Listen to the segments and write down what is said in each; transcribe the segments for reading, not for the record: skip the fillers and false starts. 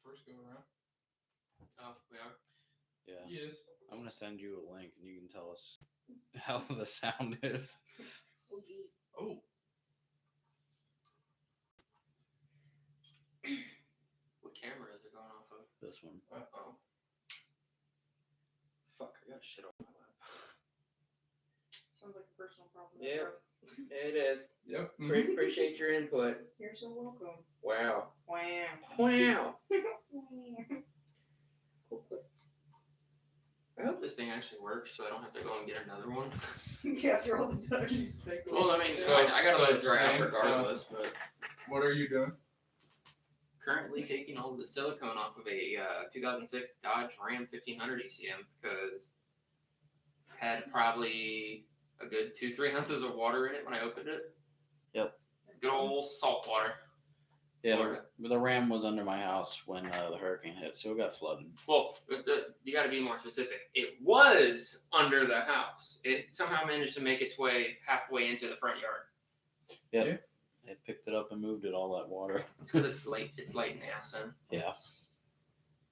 first go around. Oh, we are? Yeah. Yes. I'm going to send you a link and you can tell us how the sound is. Oh. What camera is it going off of? This one. Uh-oh. Fuck, I got shit on my lap. Sounds like a personal problem. Yeah, it is. Yep. Appreciate your input. You're so welcome. Wow. Wow. Wow. Cool. I hope this thing actually works so I don't have to go and get another one. Yeah, after all the time you spent. Well, I mean, So- I gotta let it dry out same, regardless, but What are you doing? currently taking all the silicone off of a 2006 Dodge Ram 1500 ECM because had probably a good 2-3 ounces of water in it when I opened it. Yep. Good old salt water. Yeah, the Ram was under my house when the hurricane hit, so it got flooded. Well, you got to be more specific. It was under the house. It somehow managed to make its way halfway into the front yard. Yep. Yeah. It picked it up and moved it, all that water. It's because it's light in acid. Yeah.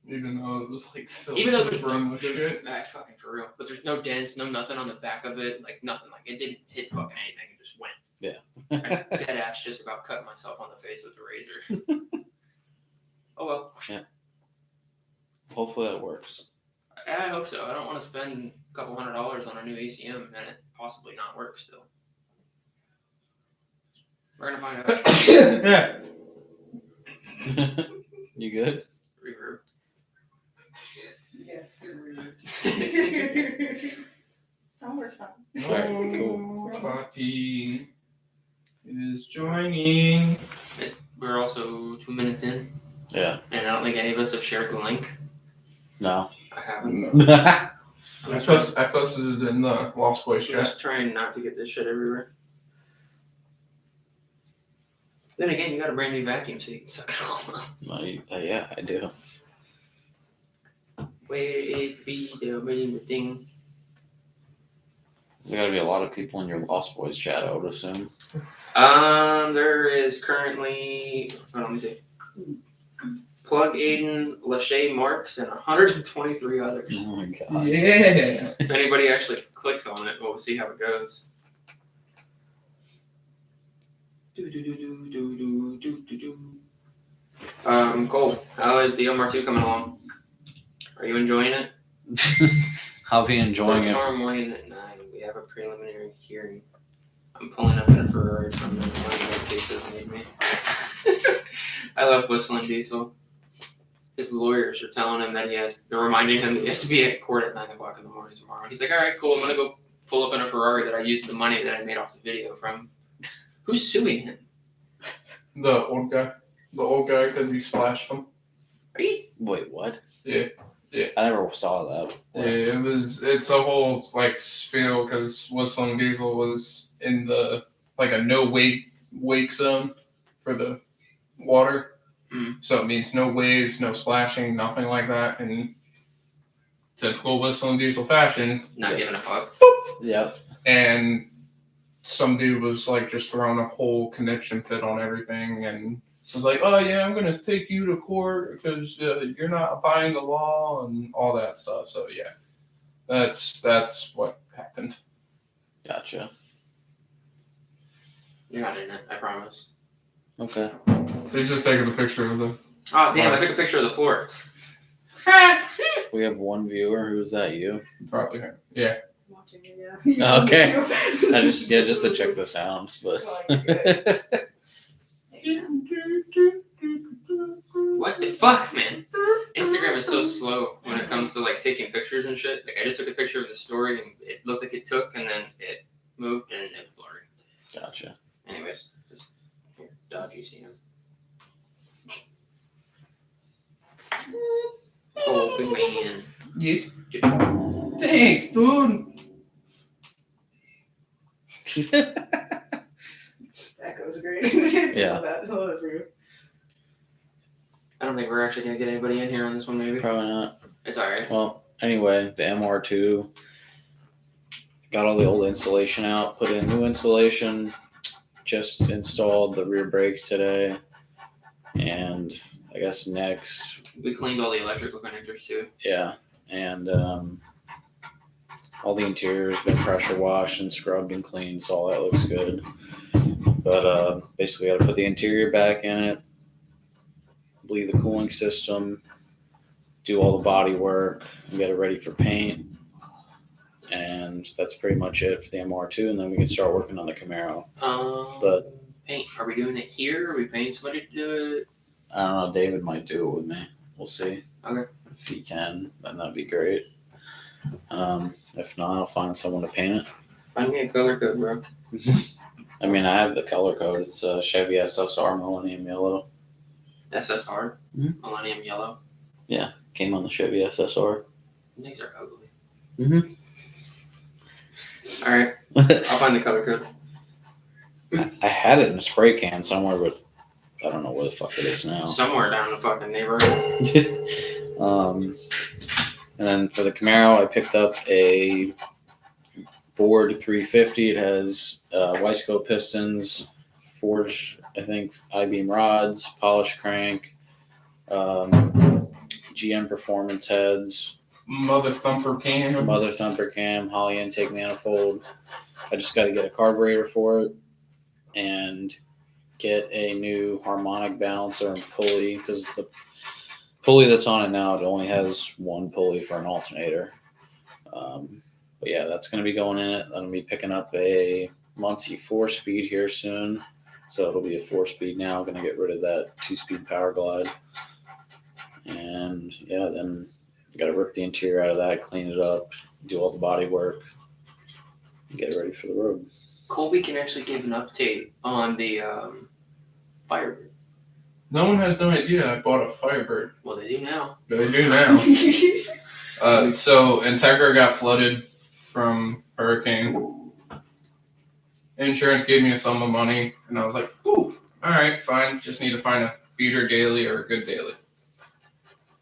Even though it was like filled Even though to the brim with shit. Fucking for real. But there's no dents, no nothing on the back of it, like nothing. Like it didn't hit fucking anything. It just went. Yeah. I dead ass just about cut myself on the face with the razor. Oh well. Yeah. Hopefully that works. I hope so. I don't want to spend a couple $100 on a new ACM and it possibly not work still. We're gonna find out. Yeah. You good? Reverb. Yeah, super weird. Sound works fine. Alright, cool. Party is joining. We're also 2 minutes in, Yeah. and I don't think any of us have shared the link. No. I haven't. I posted it in the Lost Boys chat. Just trying not to get this shit everywhere. Then again, you got a brand new vacuum, so you can suck it all up. Yeah, I do. Wait, it be the main thing. There's got to be a lot of people in your Lost Boys chat, I would assume. There is currently, let me see. Plug Aiden, Lachey Marks, and 123 others. Oh my god. Yeah. If anybody actually clicks on it, we'll see how it goes. Cole, how is the MR2 coming along? Are you enjoying it? I'll be enjoying it. Tomorrow morning at 9, we have a preliminary hearing. I'm pulling up in a Ferrari from the one of the cases made me. I love whistling Diesel. His lawyers are telling him that they're reminding him that he has to be at court at 9 o'clock in the morning tomorrow. He's like, all right, cool, I'm going to go pull up in a Ferrari that I used the money that I made off the video from. Who's suing him? The old guy. The old guy because he splashed him. Are you? Wait, what? Yeah. Yeah. I never saw that. Yeah, it's a whole like spiel because Whistling Diesel was in the like a no wake zone for the water. So it means no waves, no splashing, nothing like that. And typical Whistling Diesel fashion. Not giving a fuck. Yep. And some dude was like just throwing a whole connection fit on everything and was like, oh yeah, I'm going to take you to court because you're not applying the law and all that stuff. So yeah, that's what happened. Gotcha. You're not in it, I promise. Okay. He's just taking a picture of the... Oh, damn, I took a picture of the floor. We have one viewer. Who's that, you? Probably her. Yeah. Watching it, yeah. Okay. just to check the sound, but. What the fuck, man? Instagram is so slow when it comes to like taking pictures and shit. Like I just took a picture of the story and it looked like it took and then it moved and it blurred. Gotcha. Anyways, just here, dodgy seeing him. Oh, big man. Yes. Good. Thanks, dude. That goes great. Yeah. Love that. Love that for you. I don't think we're actually gonna get anybody in here on this one. Maybe Probably not. it's all right. Well, anyway, the MR2 got all the old insulation out, put in new insulation, just installed the rear brakes today, and I guess next. We cleaned all the electrical connectors too. Yeah, and all the interior has been pressure washed and scrubbed and cleaned, so all that looks good. But basically, got to put the interior back in it, bleed the cooling system, do all the body work, and get it ready for paint. And that's pretty much it for the MR2, and then we can start working on the Camaro. But paint. Are we doing it here? Are we paying somebody to do it? I don't know. David might do it with me. We'll see. Okay. If he can, then that'd be great. If not, I'll find someone to paint it. Find me a color code, bro. I mean, I have the color code. It's Chevy SSR Millennium Yellow. SSR? Mhm. Millennium Yellow? Came on the Chevy SSR. These are ugly. Mm-hmm. Alright, I'll find the color code. I had it in a spray can somewhere, but I don't know where the fuck it is now. Somewhere down the fucking neighborhood. And then for the Camaro, I picked up a Board 350. It has Wiseco pistons, forged, I think, I-beam rods, polished crank, GM performance heads, Mother thumper cam. mother thumper cam, Holly intake manifold. I just got to get a carburetor for it and get a new harmonic balancer and pulley, because the pulley that's on it now, it only has one pulley for an alternator. But yeah, that's going to be going in it. I'm going to be picking up a Muncie 4-speed here soon. So it'll be a 4-speed now. Going to get rid of that 2-speed Power Glide. And yeah, then got to rip the interior out of that, clean it up, do all the body work, get it ready for the road. Colby can actually give an update on the Firebird. No one has no idea I bought a Firebird. Well, they do now. They do now. So Integra got flooded from hurricane. Insurance gave me a sum of money, and I was like, "Ooh, all right, fine. Just need to find a beater daily or a good daily."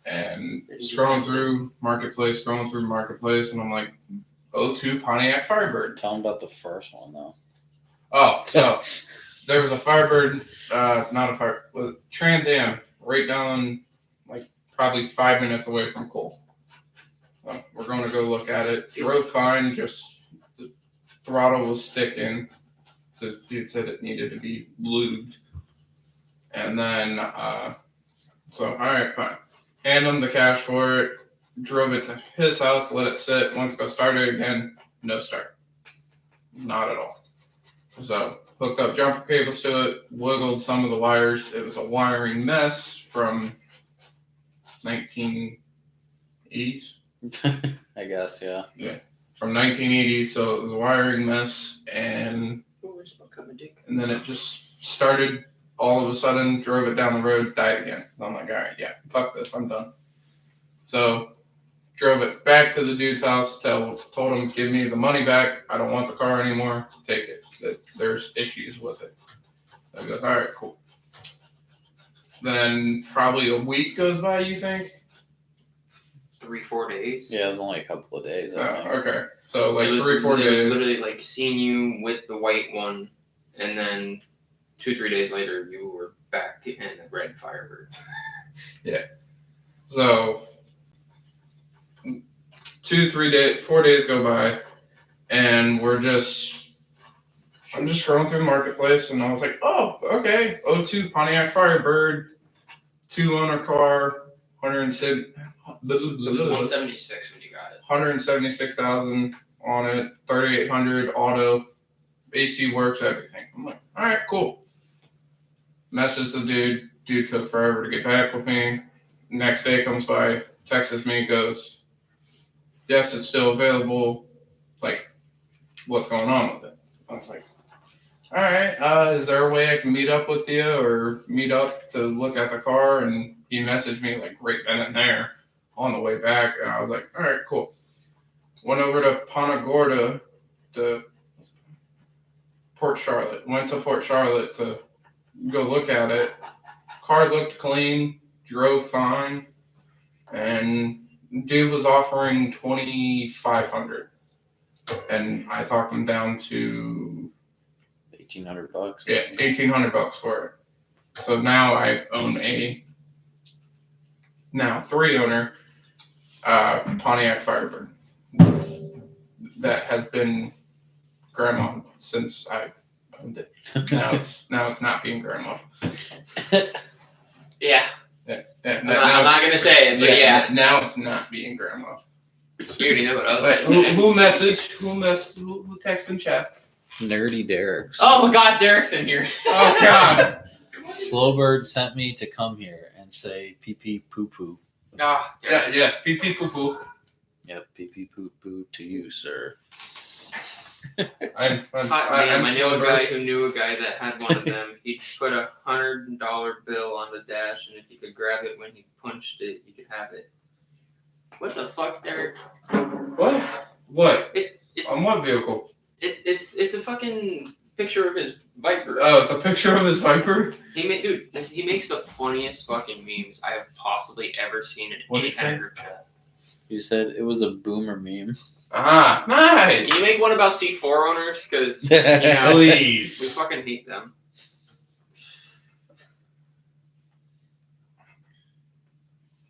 And scrolling through Marketplace, and I'm like, "O2 Pontiac Firebird." Tell them about the first one, though. Oh, so there was a Firebird, Trans Am, right down, like, probably 5 minutes away from Cole. So we're going to go look at it. Drove fine, just the throttle was sticking. So this dude said it needed to be lubed. And then, so, all right, fine. Hand him the cash for it. Drove it to his house, let it sit. Once I started again, no start. Not at all. So hooked up jumper cables to it, wiggled some of the wires. It was a wiring mess from 1980s. I guess, yeah. From 1980s, so it was a wiring mess, and And then it just started all of a sudden, drove it down the road, died again. I'm like, all right, yeah, fuck this, I'm done. So drove it back to the dude's house, told him, give me the money back. I don't want the car anymore. Take it. There's issues with it. I goes, all right, cool. Then probably a week goes by, you think? 3-4 days. Yeah, it was only a couple of days, I think. Okay. So like It was 3-4 days. literally like seeing you with the white one, and then 2-3 days later you were back in a red Firebird. Yeah. So 4 days go by, and I'm just scrolling through the Marketplace, and I was like, oh, okay, O2 Pontiac Firebird, 2-owner car, 176 It was 176 when you got it. 176,000 on it, 3,800 auto, AC works, everything. I'm like, all right, cool. Message the dude. Dude took forever to get back with me. Next day comes by, texts me, goes, yes, it's still available. Like, what's going on with it? I was like, all right, is there a way I can meet up with you or meet up to look at the car? And he messaged me like right then and there on the way back. And I was like, all right, cool. Went over to Punta Gorda to Port Charlotte. Went to Port Charlotte to go look at it. Car looked clean, drove fine, and dude was offering $2,500, and I talked him down to $1,800. $1,800 for it. So now I own a now 3-owner Pontiac Firebird that has been grandma since I owned it. Now it's not being grandma. Yeah. Yeah, I'm not gonna say it, but yeah. Now it's not being grandma. You already know what I was But gonna say. who messaged? Who texted in chat? Nerdy Derek. Oh my God, Derek's in here. Oh God. Slowbird sent me to come here and say pee pee poo poo. Oh, Derek. Yeah, yes, pee pee poo poo. Yep, pee pee poo poo to you, sir. I'm I know a Slowbird. guy who knew a guy that had one of them. He'd put $100 bill on the dash, and if he could grab it when he punched it, he could have it. What the fuck, Derek? What? What? It's On what vehicle? it's a fucking picture of his Viper. Oh, it's a picture of his Viper. He makes the funniest fucking memes I have possibly ever seen in What'd any he kind say? of group chat. You said it was a boomer meme. Ah, nice. Can you make one about C4 owners? Because you know, Please. we fucking hate them.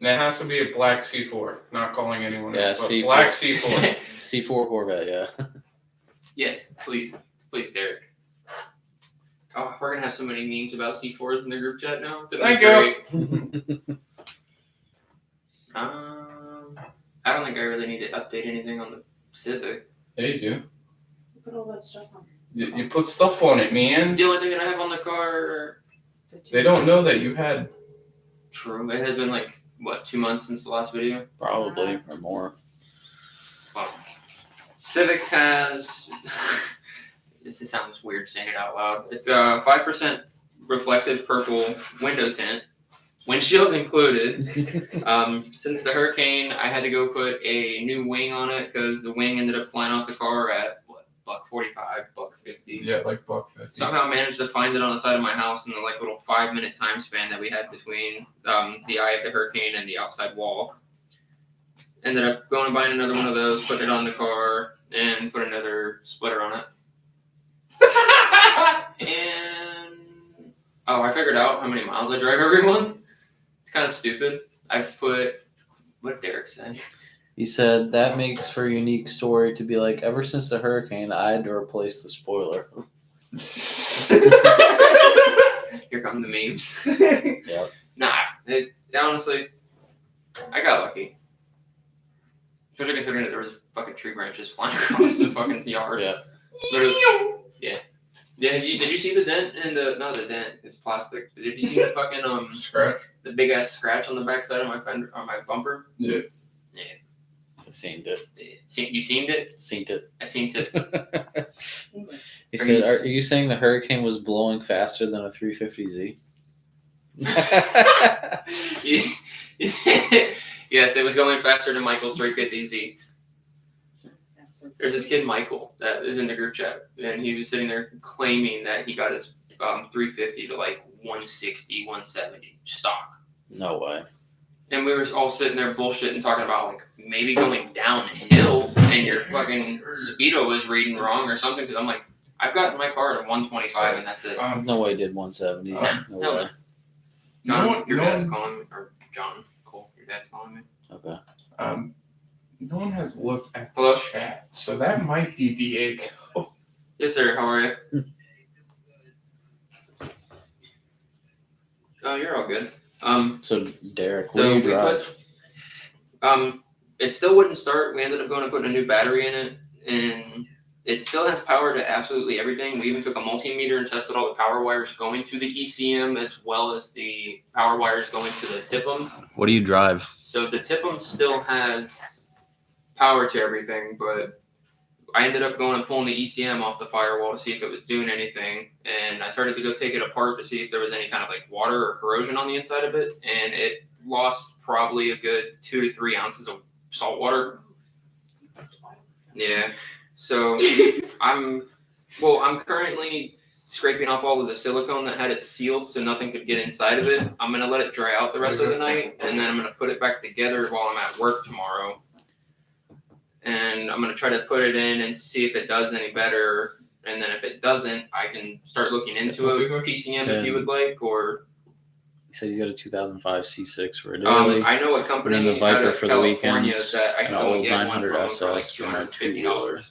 And it has to be a black C4. Not calling anyone. Yeah, out, but C4. Black C4. C4 Corvette, yeah. Yes, please, Derek. Oh, we're gonna have so many memes about C4s in the group chat now. It's gonna be great. I don't think I really need to update anything on the Civic. Yeah, you do. Put all that stuff on. You put stuff on it, man. The only thing that I have on the car. They don't know that you had. True. It has been like what 2 months since the last video. Probably, or more. Well, Civic has. This sounds weird saying it out loud. It's a 5% reflective purple window tint, windshield included. Since the hurricane, I had to go put a new wing on it because the wing ended up flying off the car at what, $1.45, $1.50. Yeah, like $1.50. Somehow managed to find it on the side of my house in the like little 5-minute time span that we had between the eye of the hurricane and the outside wall. Ended up going and buying another one of those, put it on the car, and put another splitter on it. And I figured out how many miles I drive every month. It's kind of stupid. I've put what did Derek say? He said that makes for a unique story to be like, ever since the hurricane, I had to replace the spoiler. Here come the memes. Yep. Nah, honestly, I got lucky. Especially considering that there was fucking tree branches flying across the fucking yard. Yeah. Literally, yeah. Yeah, did you see the dent in the, not the dent, it's plastic. Did you see the fucking, Scratch? the big ass scratch on the backside of my fender, on my bumper? Yeah. Yeah. I seen it. You seen it? Seen it. I seen it. He said, are you saying the hurricane was blowing faster than a 350Z? Yes, it was going faster than Michael's 350Z. There's this kid, Michael, that is in the group chat, and he was sitting there claiming that he got his 350 to like 160, 170 stock. No way. And we were all sitting there bullshitting, talking about like maybe going downhill, and your fucking speedo was reading wrong or something. Because I'm like, I've got my car to 125, and that's it. There's no way he did 170. No hell way. John, your dad's calling me, or John Cole, your dad's calling me. Okay. No one has looked at Hello? the chat, so that might be Diego. Yes, sir. How are you? Oh, you're all good. So Derek, what So do you we drive? put, it still wouldn't start. We ended up going and putting a new battery in it, and it still has power to absolutely everything. We even took a multimeter and tested all the power wires going to the ECM as well as the power wires going to the TIPM. What do you drive? So the TIPM still has power to everything, but I ended up going and pulling the ECM off the firewall to see if it was doing anything, and I started to go take it apart to see if there was any kind of like water or corrosion on the inside of it, and it lost probably a good 2 to 3 ounces of salt water. Yeah, so I'm currently scraping off all of the silicone that had it sealed so nothing could get inside of it. I'm gonna let it dry out the rest of the night, and then I'm gonna put it back together while I'm at work tomorrow. And I'm going to try to put it in and see if it does any better. And then if it doesn't, I can start looking into a PCM if you would like, or... He said he's got a 2005 C6 for a daily. I know what company And then the Viper out of for the California weekends, that I an can go and old get one 900 from for like SS from our $250.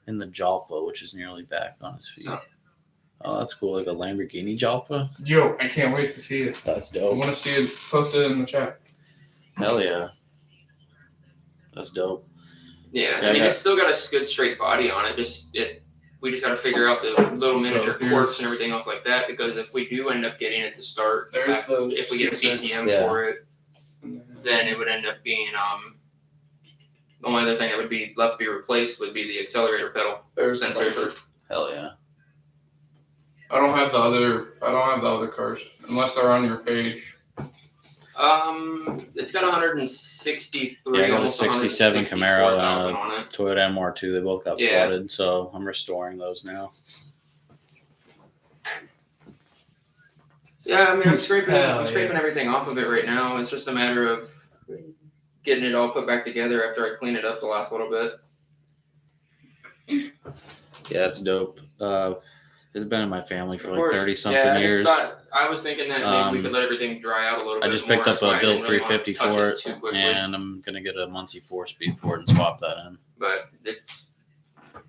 in the Jalpa, which is nearly back on its feet. Oh. Oh, that's cool. Like a Lamborghini Jalpa. Yo, I can't wait to see it. That's I dope. want to see it. Post it in the chat. Hell yeah. That's dope. Yeah, Yeah, I mean, I got- it's still got a good straight body on it. We just got to figure out the little miniature here's- quirks and everything else like that. Because if we do end up getting it to start, There's the if we get a C6. PCM Yeah. for it, then it would end up being the only other thing that would be left to be replaced would be the accelerator pedal There's the sensor. Viper. Hell yeah. I don't have the other cars unless they're on your page. It's got 163, Yeah, I got a almost 67 Camaro 164,000 and on it. Toyota MR2. They both got Yeah. flooded, so I'm restoring those now. Yeah, I mean, I'm scraping Hell everything off of it right now. It's just a matter of getting it all put back together after I clean it up the last little bit. Yeah, it's dope. It's been in my family for Of like course. 30 something Yeah, years. I was thinking that maybe we could let everything dry out a little bit. I just more. picked up That's why a I built didn't really want to 350 touch for it it, too quickly. and I'm gonna get a Muncie 4-speed for it and swap that in. But it's He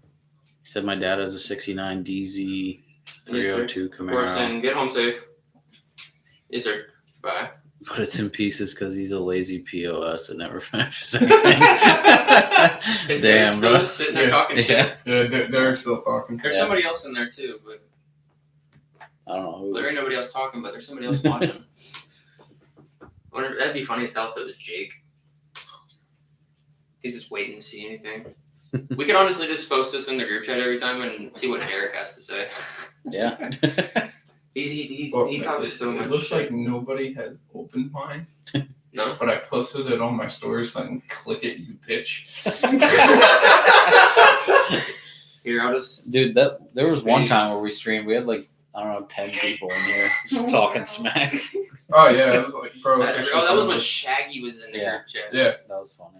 said my dad has a 69 DZ Yes, sir. 302 of course, Camaro, and get home safe. Yes, sir. Bye. but it's in pieces because he's a lazy POS that never finishes anything. Is Derek Damn, still bro. just sitting there Yeah. talking shit? Yeah. Yeah, Derek's still talking. There's Yeah. somebody else in there too, but I don't know who. there ain't nobody else talking, but there's somebody else watching. That'd be funny as hell if it was Jake. He's just waiting to see anything. We could honestly just post this in the group chat every time and see what Derek has to say. Yeah. He Well, talks so much. It looks shit. like nobody has opened mine, No. but I posted it on my story so I can click it, you bitch. Here, I'll just. Dude, there was one time where we streamed. We had like, I don't know, 10 people in here just talking smack. Oh yeah, it was like, bro. That was when Shaggy was in the Yeah. group chat. Yeah. That was funny.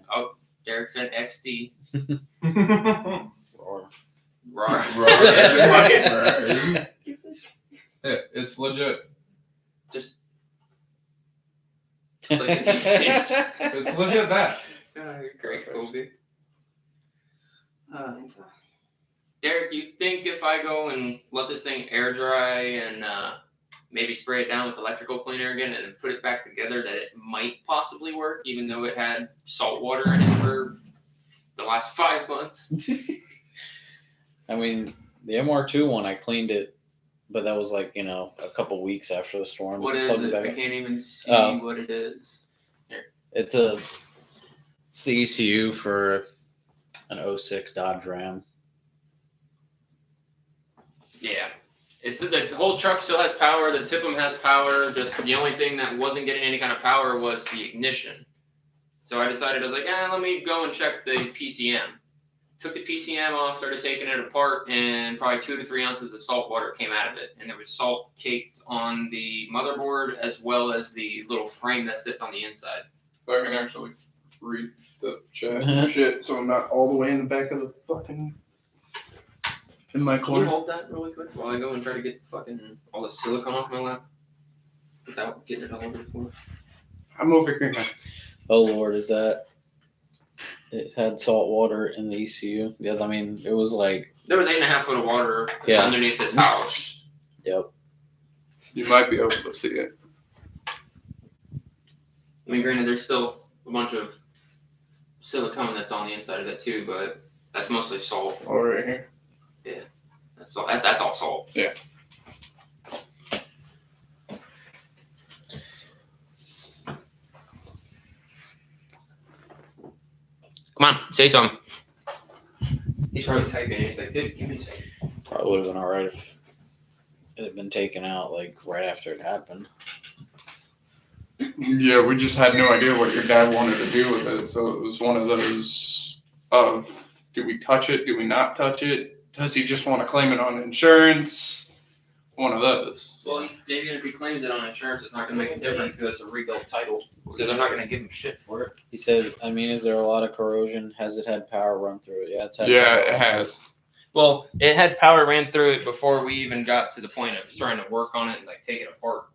Derek sent XD. Or Rawr. Rawr. Yeah, it's legit. Just. It's legit that. You're great, Kobe. Derek, you think if I go and let this thing air dry and maybe spray it down with electrical cleaner again and put it back together that it might possibly work, even though it had salt water in it for the last 5 months? I mean, the MR2 one, I cleaned it, but that was like, a couple weeks after the storm. What is Plugged it? back I in. can't even see what it is. It's the ECU for an 06 Dodge Ram. Yeah. It's the whole truck still has power. The Tipum has power. Just the only thing that wasn't getting any kind of power was the ignition. So I decided, I was like, let me go and check the PCM. Took the PCM off, started taking it apart, and probably 2 to 3 ounces of salt water came out of it. And there was salt caked on the motherboard as well as the little frame that sits on the inside. So I can actually read the chat shit, so I'm not all the way in the back of the fucking. In my Can you corner. hold that really quick while I go and try to get fucking all the silicone off my lap without getting it all over the floor? I'm over here, man. Oh, Lord, is that? It had salt water in the ECU. Yeah, I mean, it was like, There was 8.5 foot of water Yeah. underneath his house. yep. You might be able to see it. I mean, granted, there's still a bunch of silicone that's on the inside of it too, but that's mostly salt. Oh, right here. That's all. That's all salt. Yeah. Come on, say something. He's probably typing. He's like, "Dude, give me a second." Probably would have been all right if it had been taken out like right after it happened. Yeah, we just had no idea what your dad wanted to do with it, so it was one of those of, do we touch it? Do we not touch it? Does he just want to claim it on insurance? One of those. Well, even if he claims it on insurance, it's not going to make a difference because it's a rebuilt title. Because they're not going to give him shit for it. He said, I mean, is there a lot of corrosion? Has it had power run through it? Yeah, it's had Yeah, power it run through has. Well, it had power ran through it before we even got to the point of trying to work on it and like take it apart.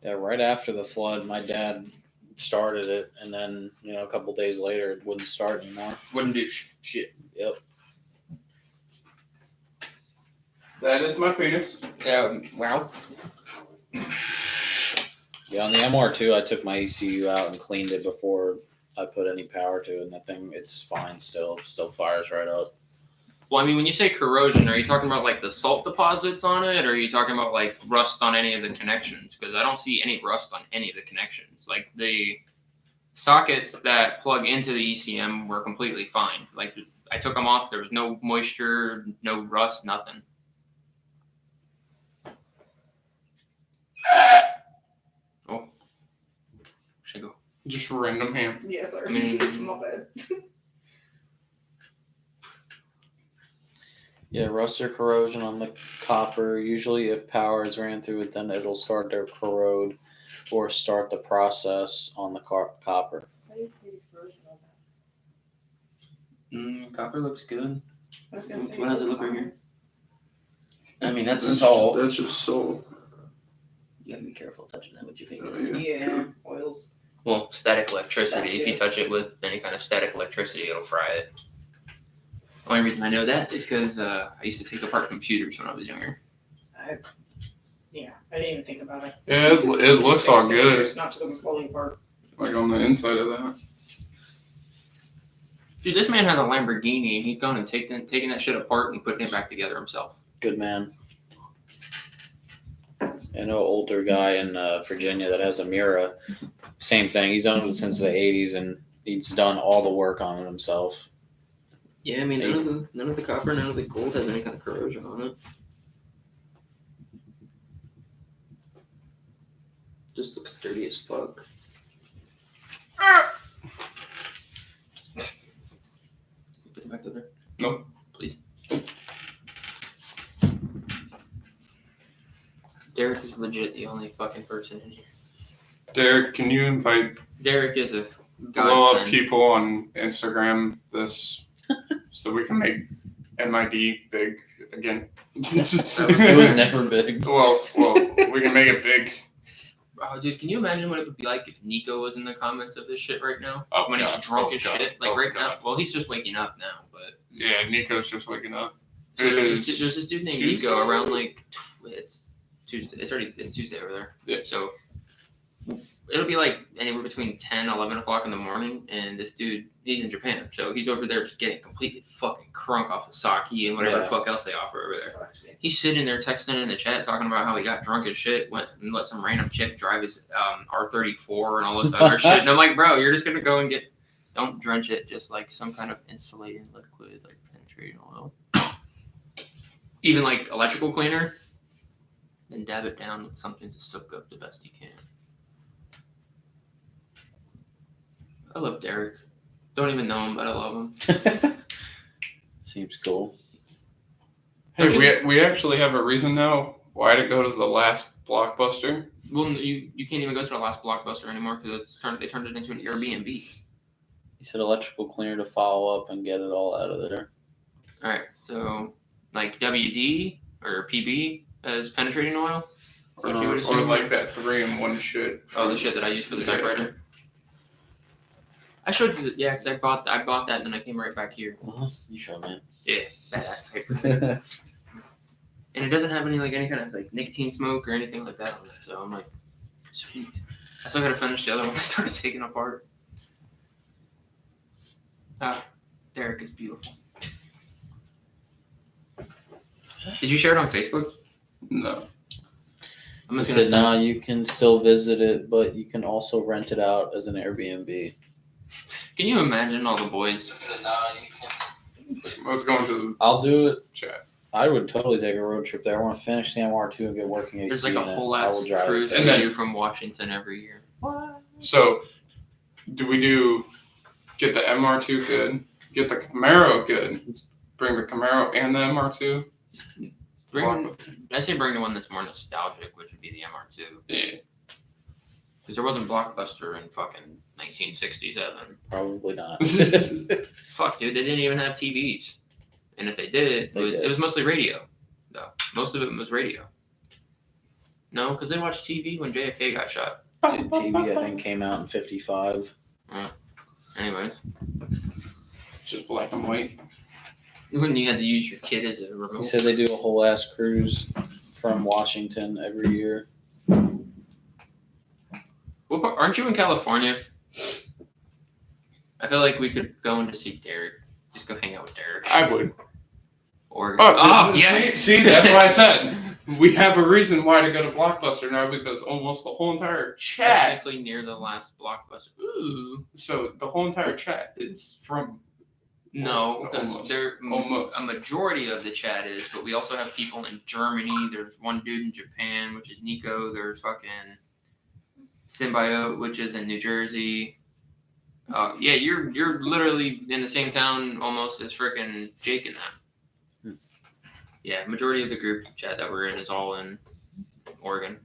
Yeah, right after the flood, my dad started it, and then a couple days later, it wouldn't start anymore. Wouldn't do shit. Yep. That is my penis. Wow. Yeah, on the MR2, I took my ECU out and cleaned it before I put any power to it, and that thing, it's fine still. Still fires right up. Well, I mean, when you say corrosion, are you talking about like the salt deposits on it, or are you talking about like rust on any of the connections? Because I don't see any rust on any of the connections. Like the sockets that plug into the ECM were completely fine. Like I took them off. There was no moisture, no rust, nothing. Oh, should I go? Just random ham. Yeah, sorry. I mean- My bad. Yeah, rust or corrosion on the copper. Usually, if power is ran through it, then it'll start to corrode or start the process on the copper. I didn't see the corrosion on that. Copper looks good. I was gonna say. How does it look right here? I mean, that's That's salt. That's just salt. You gotta be careful touching that with your Oh, fingers. yeah. Yeah, oils. Well, static electricity. That If you too. touch it with any kind of static electricity, it'll fry it. Only reason I know that is because I used to take apart computers when I was younger. I didn't even think about it. Yeah, it looks all good. It's not to them falling apart. Like on the inside of that. Dude, this man has a Lamborghini, and he's gone and taking that shit apart and putting it back together himself. Good man. I know an older guy in Virginia that has a Mira. Same thing. He's owned it since the 80s, and he's done all the work on it himself. Yeah, I mean, none of the copper, none of the gold has any kind of corrosion on it. Just looks dirty as fuck. Put it back there. No. Please. Derek is legit the only fucking person in here. Derek, can you invite Derek is a blow up godsend. people on Instagram this so we can make MID big again? It was never big. well, we can make it big. Oh, dude, can you imagine what it would be like if Nico was in the comments of this shit right now? Oh, When he's God. drunk Oh, as God. shit. Like Oh, right God. now. Well, he's just waking up now, but. Yeah, Nico's just waking up. So It there's is this dude named Tuesday? Nico around like it's Tuesday. It's Tuesday over there. Yeah. So it'll be like anywhere between 10, 11 o'clock in the morning, and this dude, he's in Japan, so he's over there just getting completely fucking crunk off of sake and whatever the Yeah. fuck else they offer over there. Fuck yeah. He's sitting there texting in the chat talking about how he got drunk as shit, went and let some random chick drive his R34 and all this other shit. And I'm like, bro, you're just gonna go and don't drench it, just like some kind of insulating liquid, like penetrating oil. Even like electrical cleaner, then dab it down with something to soak up the best you can. I love Derek. Don't even know him, but I love him. Seems cool. Hey, we actually have a reason now why to go to the last Blockbuster. Well, you can't even go to the last Blockbuster anymore because they turned it into an Airbnb. He said electrical cleaner to follow up and get it all out of there. All right, so like WD or PB as penetrating oil. So what you would Or assume, like that 3-in-1 shit. Oh, the shit that I use for the Yeah. typewriter. I showed you, because I bought that and then I came right back here. You showed me. Yeah, badass typewriter. And it doesn't have any kind of like nicotine smoke or anything like that on it. So I'm like, sweet. I still gotta finish the other one I started taking apart. Derek is beautiful. Did you share it on Facebook? No. I'm He just gonna said, say, no, you can still visit it, but you can also rent it out as an Airbnb. can you imagine all the boys? Let's go into I'll do it. the chat. I would totally take a road trip there. I want to finish the MR2 and get working AC There's like a in it. whole I ass will drive cruise it. And we then- do from Washington every year. So, do we get the MR2 good, get the Camaro good, bring the Camaro and the MR2? I say bring the one that's more nostalgic, which would be the MR2. Yeah. Because there wasn't Blockbuster in fucking 1967. Probably not. Fuck, dude, they didn't even have TVs. And if they did, They did. it was mostly radio, though. Most of it was radio. No, because they watched TV when JFK got shot. TV, I think, came out in 55. Anyways, Just black and white. when you had to use your kid as a He remote. said they do a whole ass cruise from Washington every year. What part, aren't you in California? I feel like we could go in to see Derek. Just go hang out with Derek. I would. Or yes. See, that's why I said we have a reason why to go to Blockbuster now because almost the whole entire chat. Technically near the last Blockbuster. Ooh. So the whole entire chat is from. No, because Almost. a majority of the chat is, but we also have people in Germany. There's one dude in Japan, which is Nico. There's fucking Symbiote, which is in New Jersey. Yeah, you're literally in the same town almost as freaking Jake and that. Yeah, majority of the group chat that we're in is all in Oregon.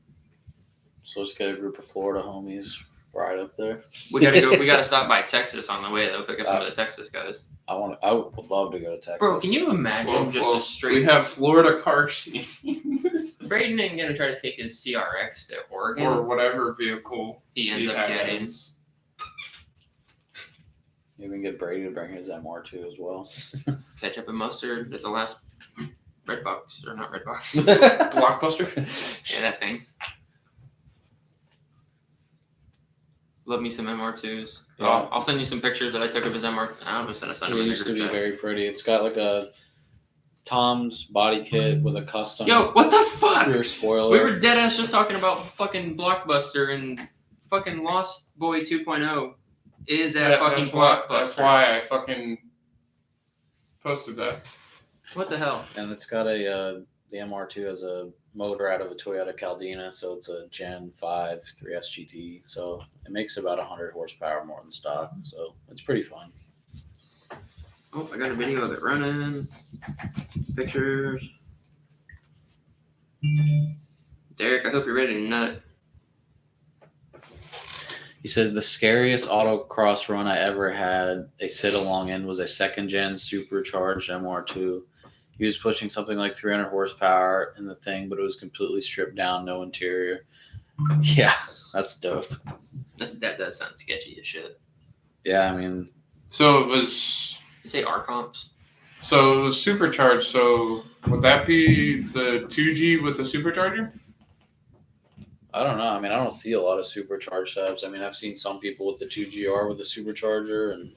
So let's get a group of Florida homies right up there. We gotta go. We gotta stop by Texas on the way though. Pick up some of the Texas guys. I would love to go to Texas. Bro, can you imagine just a straight? We have Florida car scene. Braden ain't gonna try to take his CRX to Oregon. Or whatever vehicle he ends up getting. Maybe we can get Brady to bring his MR2 as well. Ketchup and mustard at the last Redbox, or not Redbox. Blockbuster. Yeah, that thing. Love me some MR2s. Yeah. I'll send you some pictures that I took of his MR. I'm gonna send It used to be very pretty. It's got like a Tom's body kit with a custom Yo, what the fuck? rear spoiler. We were dead ass just talking about fucking Blockbuster and fucking Lost Boy 2.0 is at fucking Blockbuster. That's why I fucking posted that. What the hell? And it's got the MR2 has a motor out of a Toyota Caldina, so it's a Gen 5 3S GT. So it makes about 100 horsepower more than stock. So it's pretty fun. Oh, I got a video of it running. Pictures. Derek, I hope you're ready to nut. He says the scariest autocross run I ever had a sit along in was a second gen supercharged MR2. He was pushing something like 300 horsepower in the thing, but it was completely stripped down, no interior. Yeah, that's dope. That does sound sketchy as shit. Yeah, I mean, So it was. You say R comps? So it was supercharged. So would that be the 2G with the supercharger? I don't know. I mean, I don't see a lot of supercharged subs. I mean, I've seen some people with the 2GR with the supercharger and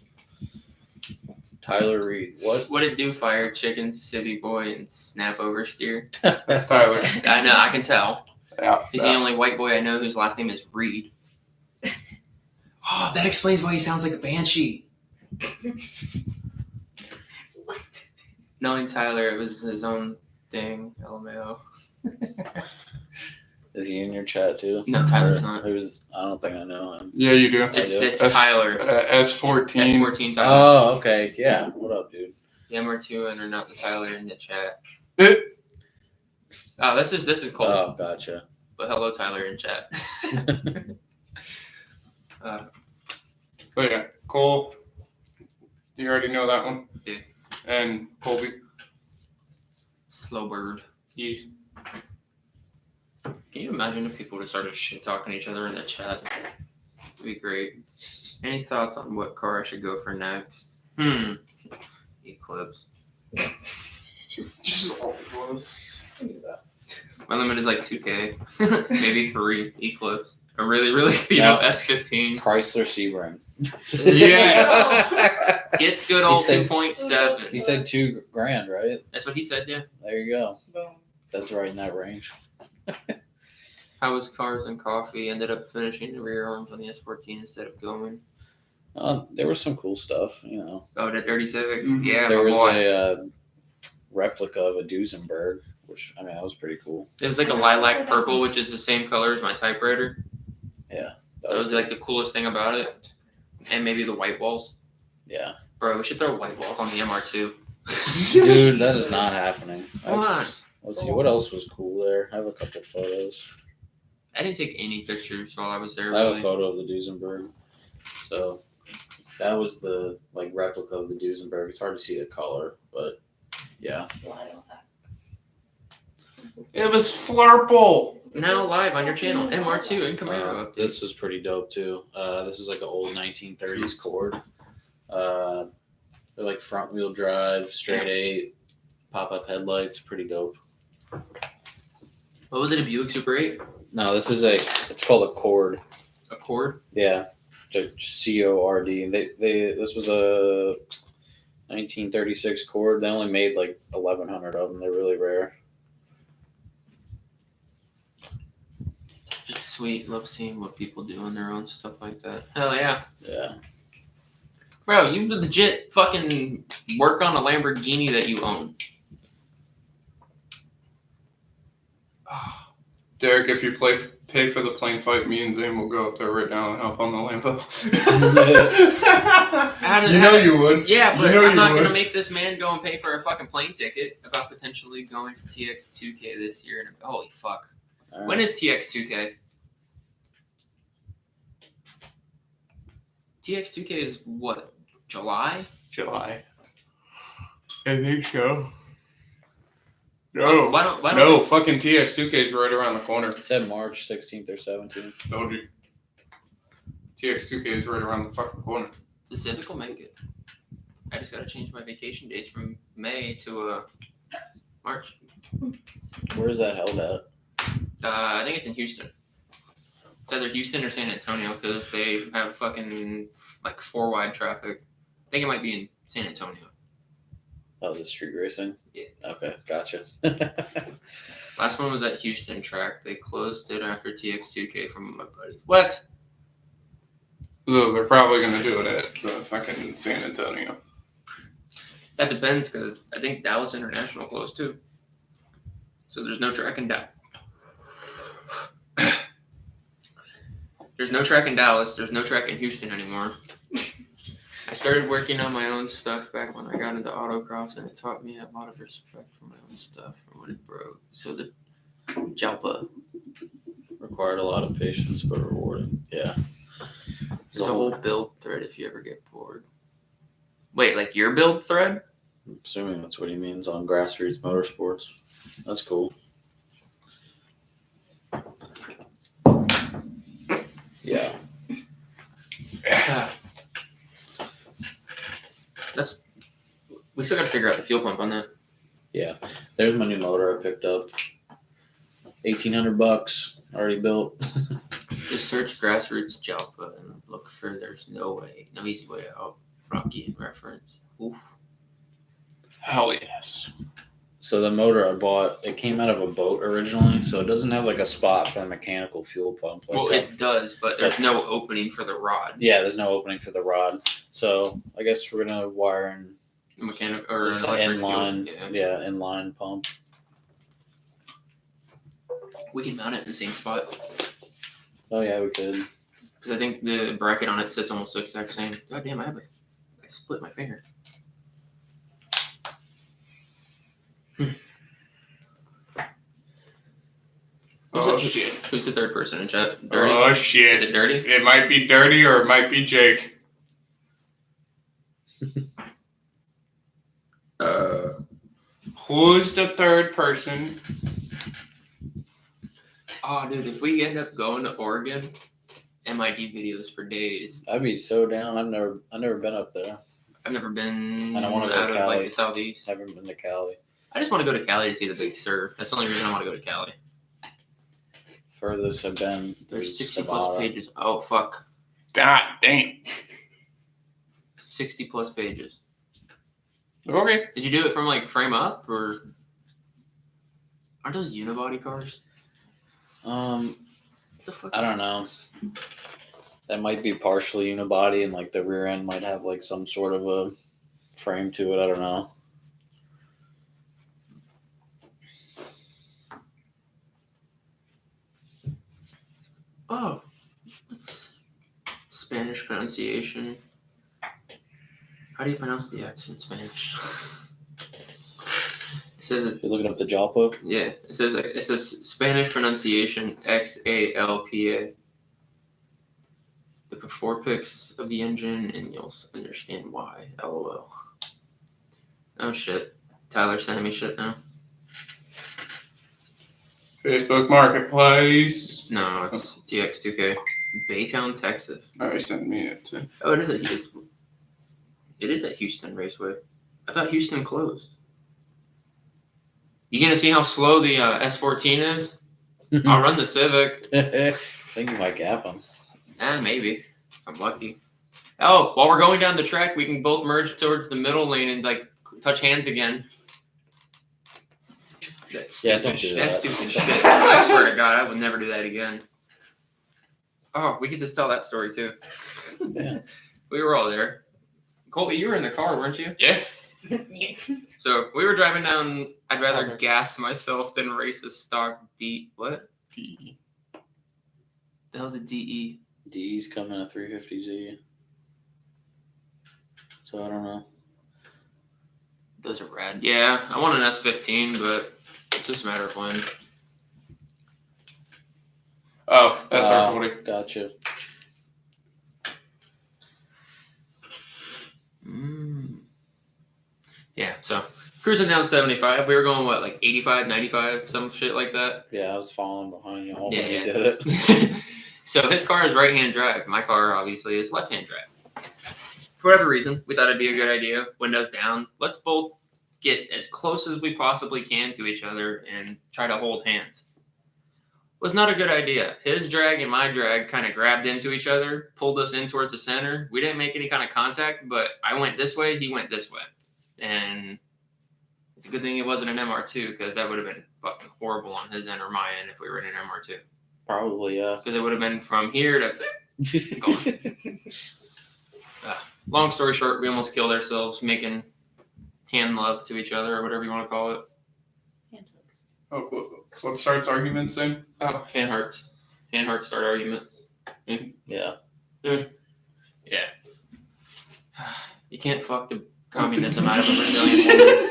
Tyler Reed. What? What did do? Fire chicken, city boy, and snap oversteer? That's Tyler. I know, I can tell. Yeah. He's the only white boy I know whose last name is Reed. Oh, that explains why he sounds like a banshee. What? Knowing Tyler, it was his own thing. LMAO. Is he in your chat too? No, Tyler's Or not. Who's? I don't think I know him. Yeah, you do. It's That's- Tyler. S14. S14 Tyler. Oh, okay. Yeah. What up, dude? The MR2 and are not the Tyler in the chat. Oh, this is cool. Oh, gotcha. But hello, Tyler in chat. But yeah, Cole. You already know that one. Yeah. And Colby. Slow bird. Yes. Can you imagine if people just started shit talking each other in the chat? It'd be great. Any thoughts on what car I should go for next? Eclipse. Just all it was. My limit is like 2K. Maybe 3. Eclipse. A really, really beat up S15. Chrysler Sebring. Yes. Get good old He said- 2.7. He said $2,000, right? That's what he said, yeah. There you go. Boom. That's right in that range. How was Cars and Coffee? Ended up finishing the rear arms on the S14 instead of going. There was some cool stuff, you know. Oh, the 30 Civic? Mhm. Yeah, There my was boy. a replica of a Duesenberg, which, I mean, that was pretty cool. It was like a lilac purple, which is the same color as my typewriter. That was like the coolest thing about it. And maybe the white walls. Yeah. Bro, we should throw white walls on the MR2. Dude, that is not happening. Come on. Let's see, what else was cool there? I have a couple photos. I didn't take any pictures while I was there. I have a Really. photo of the Duesenberg. So that was the like replica of the Duesenberg. It's hard to see the color, but yeah. Blood on that. It was Flurple. Now live on your channel, MR2 and Camaro update. This is pretty dope too. This is like an old 1930s Cord. They're like front wheel drive, straight 8, pop up headlights. Pretty dope. What was it? A Buick Super 8? No, this is it's called a Cord. A Cord? Yeah, CORD. This was a 1936 Cord. They only made like 1,100 of them. They're really rare. Just sweet. Love seeing what people do on their own stuff like that. Hell yeah. Yeah. Bro, you legit fucking work on a Lamborghini that you own. Derek, if you pay for the plane fight, me and Zane will go up there right now and help on the Lambo. You would. Yeah, but You know I'm you not would. gonna make this man go and pay for a fucking plane ticket about potentially going to TX2K this year. And holy fuck. All When right. is TX2K? TX2K is what? July? July. I think so. No. Why don't No, fucking TX2K is right around the corner. It said March 16th or 17th. Told you. TX2K is right around the fucking corner. the Civic will make it. I just gotta change my vacation days from May to March. Where is that held at? I think it's in Houston. It's either Houston or San Antonio because they have fucking like 4 wide traffic. I think it might be in San Antonio. Oh, the street racing? Yeah. Okay, gotcha. Last one was at Houston track. They closed it after TX2K from my buddy. What? So they're probably going to do it at the fucking San Antonio. That depends because I think Dallas International closed too. So there's no track in Dallas. There's no track in Dallas. There's no track in Houston anymore. I started working on my own stuff back when I got into autocross, and it taught me a lot of respect for my own stuff from when it broke. So the Jalpa, Required a lot of patience, but rewarding. Yeah. there's a whole build thread if you ever get bored. Wait, like your build thread? I'm assuming that's what he means on Grassroots Motorsports. That's cool. Yeah. We still got to figure out the fuel pump on that. Yeah. There's my new motor I picked up. $1,800 already built. Just search Grassroots Jalpa and look for there's no easy way out. Rocky in reference. Oof. Hell yes. So the motor I bought, it came out of a boat originally, so it doesn't have like a spot for a mechanical fuel pump. Like Well, that. it does, but there's no opening for the rod. Yeah, there's no opening for the rod. So I guess we're gonna wire in A mechanic or an this electric inline, fuel. yeah, inline pump. We can mount it in the same spot Oh yeah, we could. because I think the bracket on it sits almost the exact same. God damn, I split my finger. Oh shit. Who's the third person in chat? Dirty? Oh Is shit. it dirty? It might be Dirty or it might be Jake. Who's the third person? Oh, dude, if we end up going to Oregon, MID videos for days. I'd be so down. I've never been up there. I've never been I don't wanna go out to of Cali. like the southeast. Haven't been to Cali. I just want to go to Cali to see the Big Sur. That's the only reason I want to go to Cali. Furthest I've been There's is 60 Nevada. plus pages. Oh fuck, God damn. 60 plus pages. Okay. Did you do it from like frame up or aren't those unibody cars? Um, What the fuck? I don't know. That might be partially unibody, and like the rear end might have like some sort of a frame to it. I don't know. Oh, that's Spanish pronunciation. How do you pronounce the X in Spanish? It says You're looking up the Jalpa. yeah. It says Spanish pronunciation XALPA. Look at 4 pics of the engine and you'll understand why. LOL. Oh shit. Tyler's sending me shit now. Facebook Marketplace. No, it's TX2K. Baytown, Texas. Oh, he sent me it too. Oh, it is at Houston Raceway. I thought Houston closed. You gonna see how slow the S14 is? I'll run the Civic. I think you might gap them. Maybe. If I'm lucky. Oh, while we're going down the track, we can both merge towards the middle lane and like touch hands again. That's stupid. Don't do That's that. stupid shit. I swear to God, I would never do that again. Oh, we could just tell that story too. Yeah. We were all there. Colby, you were in the car, weren't you? Yeah. So we were driving down. I'd rather gas myself than race a stock D. What? DE. The hell's a DE? D's coming a 350Z. So I don't know. Those are rad. Yeah, I want an S15, but it's just a matter of when. Oh, SR40. Gotcha. Yeah, so cruising down 75. We were going, what, like 85, 95, some shit like that? Yeah, I was following behind you all when Yeah. you did it. So his car is right-hand drive. My car, obviously, is left-hand drive. For whatever reason, we thought it'd be a good idea. Windows down. Let's both get as close as we possibly can to each other and try to hold hands. Was not a good idea. His drag and my drag kind of grabbed into each other, pulled us in towards the center. We didn't make any kind of contact, but I went this way, he went this way. And it's a good thing it wasn't an MR2 because that would have been fucking horrible on his end or my end if we were in an MR2. Probably, yeah. Because it would have been from here to going. Long story short, we almost killed ourselves making hand love to each other or whatever you want to call it. Oh, what starts arguments soon? Oh, hand hearts. Hand hearts start arguments. Yeah. Yeah. You can't fuck the communism out of a Brazilian woman.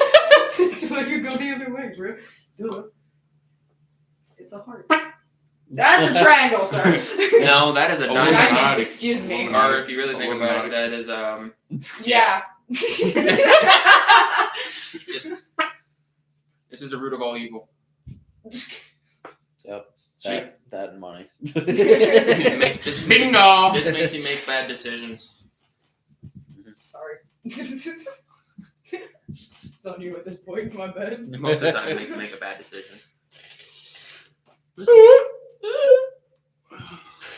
That's why you go the other way, bro. Duh. It's a heart. That's a triangle, sorry. No, that is a diamond. Diamond, excuse me. Or if you really think about it, that is Yeah. This is the root of all evil. Yep. Shit. That and money. It makes this Bingo! This makes you make bad decisions. Sorry. It's on you at this point, my bad. Most of the time, it makes you make a bad decision.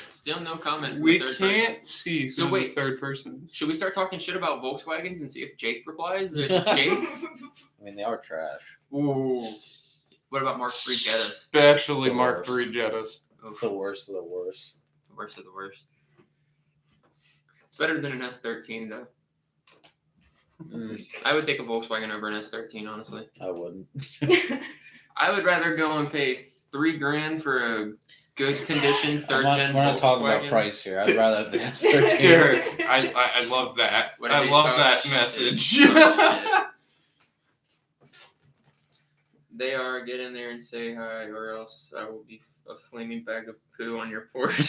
Still no comment. From We the third can't person. see So who wait. the third person is. Should we start talking shit about Volkswagens and see if Jake replies? If it's Jake? I mean, they are trash. Ooh. What about Mark III Jettas? Especially The Mark worst. III Jettas. It's the worst of the worst. The worst of the worst. It's better than an S13 though. I would take a Volkswagen over an S13, honestly. I wouldn't. I would rather go and pay $3,000 for a good condition third gen We're not talking about Volkswagen. price here. I'd rather the S13. Derek, I love that. What I did he love talk that shit? message. Oh, shit. They are, get in there and say hi, or else I will be a flaming bag of poo on your porch.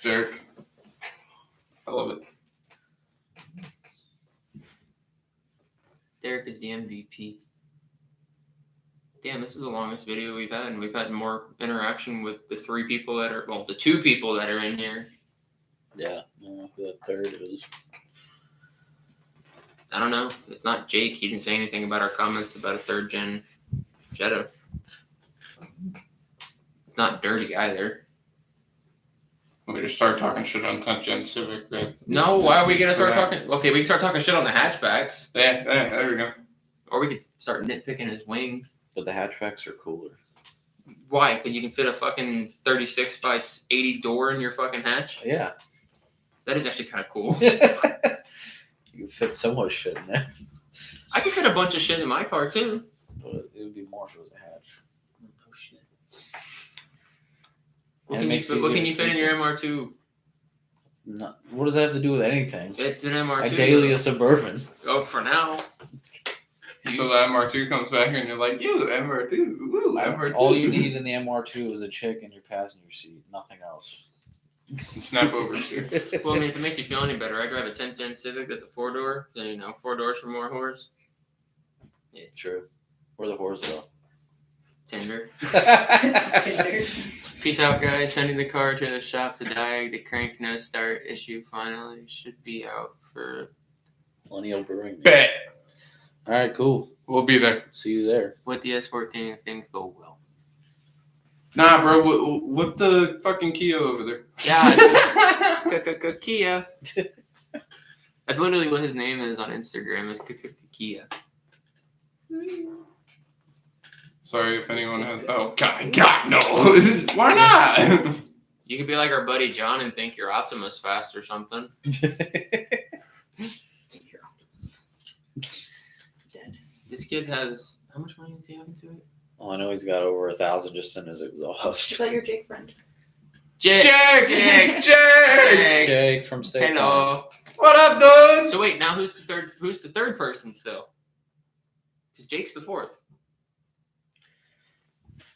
Derek, I love it. Derek is the MVP. Damn, this is the longest video we've had, and we've had more interaction with the the 2 people that are in here. Yeah, the third is. I don't know. It's not Jake. He didn't say anything about our comments about a 3rd gen Jetta. It's not dirty either. We just start talking shit on 10th Gen Civic. No, why are we gonna start talking? Okay, we can start talking shit on the hatchbacks, Yeah, there we go. or we could start nitpicking his wings. But the hatchbacks are cooler. Why? Because you can fit a fucking 36 by 80 door in your fucking hatch. Yeah. That is actually kind of cool. You can fit so much shit in there. I could fit a bunch of shit in my car too. But it would be more if it was a hatch. Oh shit. And it makes it What can easier you to fit in sleep your MR2? It's not, what does that have to do with anything? It's an MR2. Ideally a Suburban. Oh, for now. Until the MR2 comes back and you're like, you MR2, woo, MR2. All you need in the MR2 is a chick in your passenger seat. Nothing else. Snap over to. Well, I mean, if it makes you feel any better, I drive a 10th Gen Civic that's a 4-door. So, 4 doors for more horse. True. Where the whores though? Tinder. It's Tinder. Peace out, guys. Sending the car to the shop to diag. The crank no start issue finally should be out for Millennial Brewing. Bet. All right, cool. We'll be there. See you there. with the S14 if things go well. Nah, bro. Whip the fucking Kia over there. Yeah. Kia. That's literally what his name is on Instagram. Is Kia. Sorry if anyone has. Oh God, no. Why not? You could be like our buddy John and think you're Optimus fast or something. Dead. This kid has how much money does he have into it? Well, I know he's got over 1,000 just in his Is exhaust. that your Jake friend? Jake. Jake. Jake from State Farm. Hello. What up, dude? So wait, now who's the third person still? Because Jake's the fourth.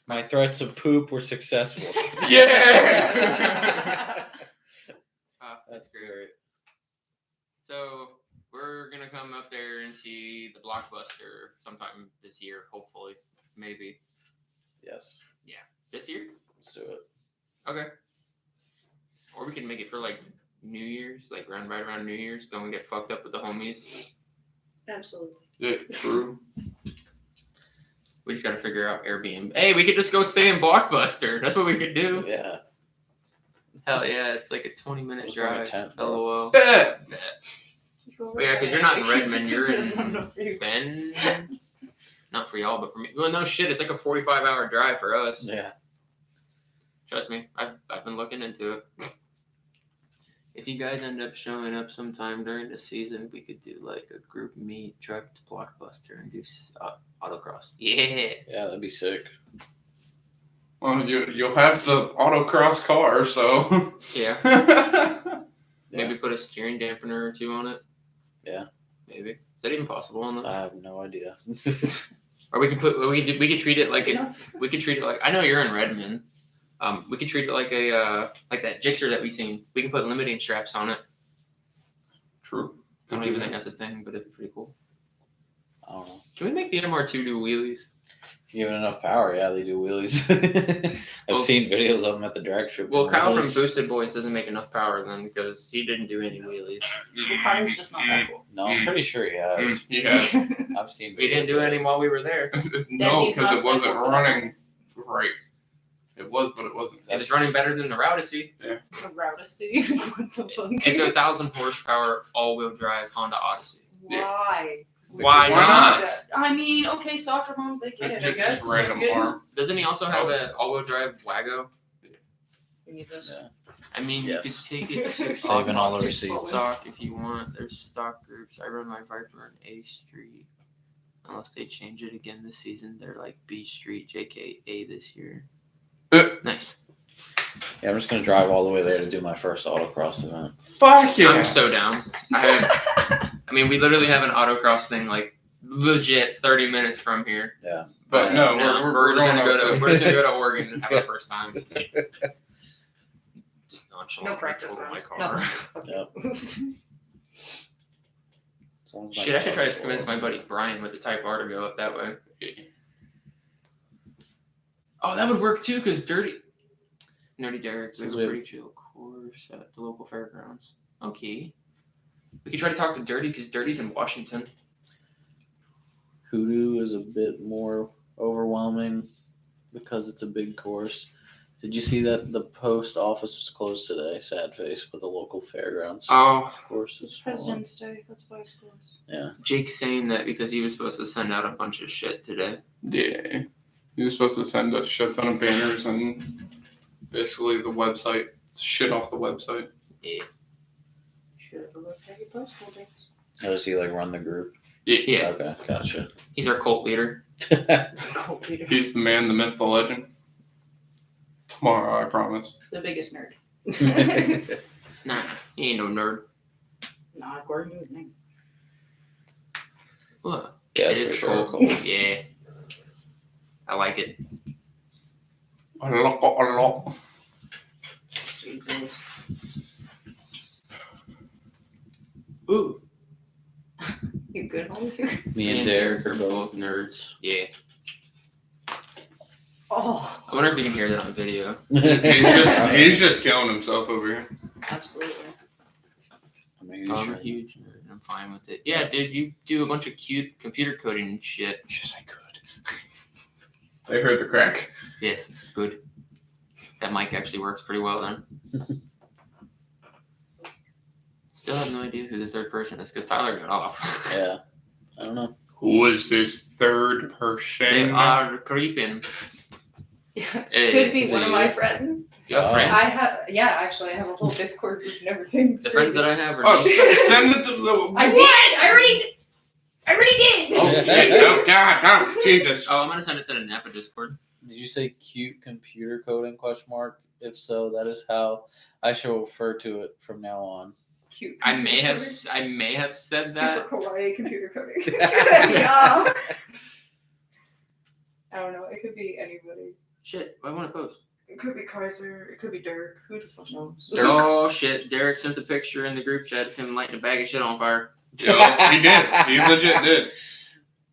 My threats of poop were successful. Yeah. That's great. So we're gonna come up there and see the Blockbuster sometime this year, hopefully, maybe Yes. this year. Let's do it. Okay. Or we can make it for like New Year's, like right around New Year's. Go and get fucked up with the homies. Absolutely. Yeah, true. We just gotta figure out Airbnb. Hey, we could just go stay in Blockbuster. That's what we could do. Yeah. Hell yeah, it's like a 20-minute Let's bring a drive. tent, bro. LOL. Bet. Yeah, 'cause you're not in Redmond, you're This in- isn't enough for you. Ben, not for y'all, but for me. Well, no shit, it's like a 45-hour drive for us. Yeah. Trust me, I've been looking into it. If you guys end up showing up sometime during the season, we could do like a group meet, drive to Blockbuster, and do autocross. Yeah. Yeah, that'd be sick. Well, you'll have the autocross car, so. Yeah. Yeah. Maybe put a steering dampener or two on it. Yeah. Maybe. Is that even possible on I that? have no idea. Or we could treat it like Enough. we could treat it like I know you're in Redmond. We could treat it like a like that Gixxer that we seen. We can put limiting straps on it. True. I don't even think that's a thing, but it'd be pretty cool. I don't know. Can we make the MR2 do wheelies? If you give it enough power, yeah, they do wheelies. I've Well- seen videos of them at the drag strip. Well, doing Kyle from wheelies. Boosted Boys doesn't make enough power then because he didn't do any wheelies. Kyle's just not that cool. No, I'm pretty sure he has. Yeah. I've seen videos. We didn't do of it. any while we were there. No, he's because not it wasn't thankful for that. running right. It was, but it wasn't. It was running better than the Routacy. A Routacy? What the fuck? It's a 1,000 horsepower all-wheel drive Honda Odyssey. Why? Why not? I mean, okay, soccer moms, they get it, I guess. Just random Good. arm. Doesn't he also have an all-wheel drive Wago? We need this. Yeah. I mean, Yes. you could take it to Saving all the Stock. receipts. stock if you want. There's stock groups. I run my Viper in A Street. Unless they change it again this season, they're like B Street, JKA this year. Nice. Yeah, I'm just gonna drive all the way there to do my first autocross event. Fuck yeah. I'm so down. I mean, we literally have an autocross thing like legit 30 minutes from here. Yeah. But no, No, we're just going gonna up we're just gonna go to Oregon and have our first time. Just No nonchalant practice total my runs. car. No. Yep. As long as my Shit, I should try to car's convince my full. buddy Brian with the Type R to go up that way. Oh, that would work too, because Nerdy Derek Since is a we- pretty chill course at the local fairgrounds. Okay. We could try to talk to Dirty, because Dirty's in Washington. Hoodoo is a bit more overwhelming because it's a big course. Did you see that the post office was closed today? Sad face, but the local fairgrounds Oh, course is full. President's Day, that's why it's closed. Jake's saying that because he was supposed to send out a bunch of shit today. Yeah. He was supposed to send a shit ton of banners and basically the website, shit off the website. Should have looked at your postal dates. How does he like run the group? Yeah, Okay, gotcha. he's our cult leader. Cult leader. He's the man, the myth, the legend. Tomorrow, I promise. The biggest nerd. Nah, he ain't no nerd. Not according to his name. What? Yes, It for is sure. cool. Yeah. I like it. A lot. Jesus. Ooh. You good, homie? Me and Derek are both. nerds. Yeah. Oh, I wonder if you can hear that on video. He's just killing himself over here. absolutely. I mean, I'm a huge nerd. I'm fine with it. Yeah, dude, you do a bunch of cute computer coding and shit. Yes, I could. I heard the crack. Yes, good. That mic actually works pretty well then. Still have no idea who the third person is because Tyler got off. Yeah. I don't know. Who is this third person? They are creeping. Yeah, Hey, could be one of my friends. You have friends? Actually, I have a whole Discord group and everything. It's The friends crazy. that I have are Oh, me. send it to the. I did. I already did. Oh, shit. Oh, God. Oh, Jesus. Oh, I'm gonna send it to the Napa Discord. Did you say cute computer coding ? If so, that is how I shall refer to it from now on. Cute. I may have computer said coding. that. Super kawaii computer coding. Yeah. I don't know. It could be anybody. Shit, I want to post. It could be Kaiser. It could be Dirk. Who the fuck knows? Oh shit! Derek sent a picture in the group chat of him lighting a bag of shit on fire. Yo, he did. He legit did.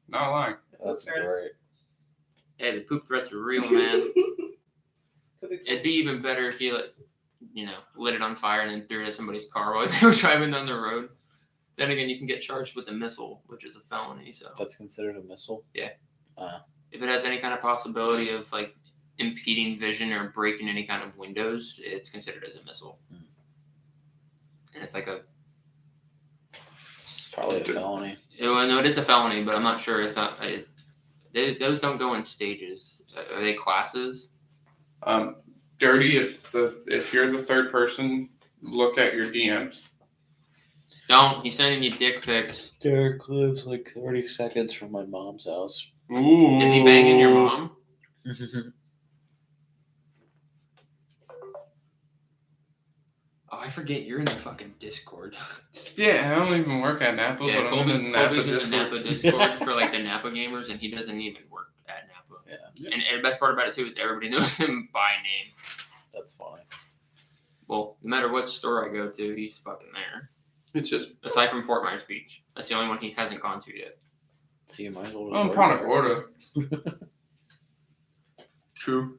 Not lying. That's great. Hey, the poop threats are real, man. Could be It'd be even better if you, lit it on fire and then threw it at somebody's car while they were driving down the road. Then again, you can get charged with a missile, which is a felony. So That's considered a missile? if it has any kind of possibility of like impeding vision or breaking any kind of windows, it's considered as a missile. And it's like a Probably a felony. no, it is a felony, but I'm not sure. It's not. Those don't go in stages. Are they classes? Dirty. If you're the third person, look at your DMs. Don't. He's sending you dick pics. Derek lives like 30 seconds from my mom's house. Ooh. Is he banging your mom? Oh, I forget you're in the fucking Discord. Yeah, I don't even work at Napa, Yeah, but I'm in the Napa Colby's in the Discord. Napa Discord for like the Napa gamers, and he doesn't even work at Napa. Yeah. And the best part about it too is everybody knows him by name. That's funny. Well, no matter what store I go to, he's fucking there. It's just. Aside from Fort Myers Beach, that's the only one he hasn't gone to yet. So you might as well just Oh, work Punta there. Gorda. True.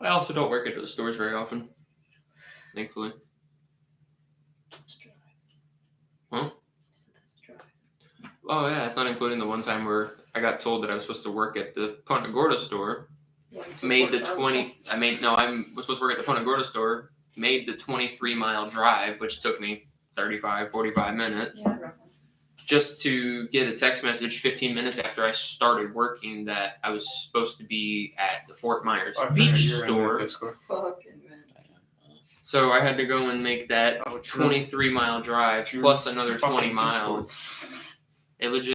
I also don't work at those stores very often. Thankfully. Huh? Oh yeah, it's not including the one time where I got told that I was supposed to work at the Punta Gorda store. Made the 20. I was supposed to work at the Punta Gorda store. Made the 23-mile drive, which took me 35, 45 minutes. Yeah, roughly. Just to get a text message 15 minutes after I started working that I was supposed to be at the Fort Myers Beach store. Fucking man. So I had to go and make that 23-mile drive plus another 20 miles. It legit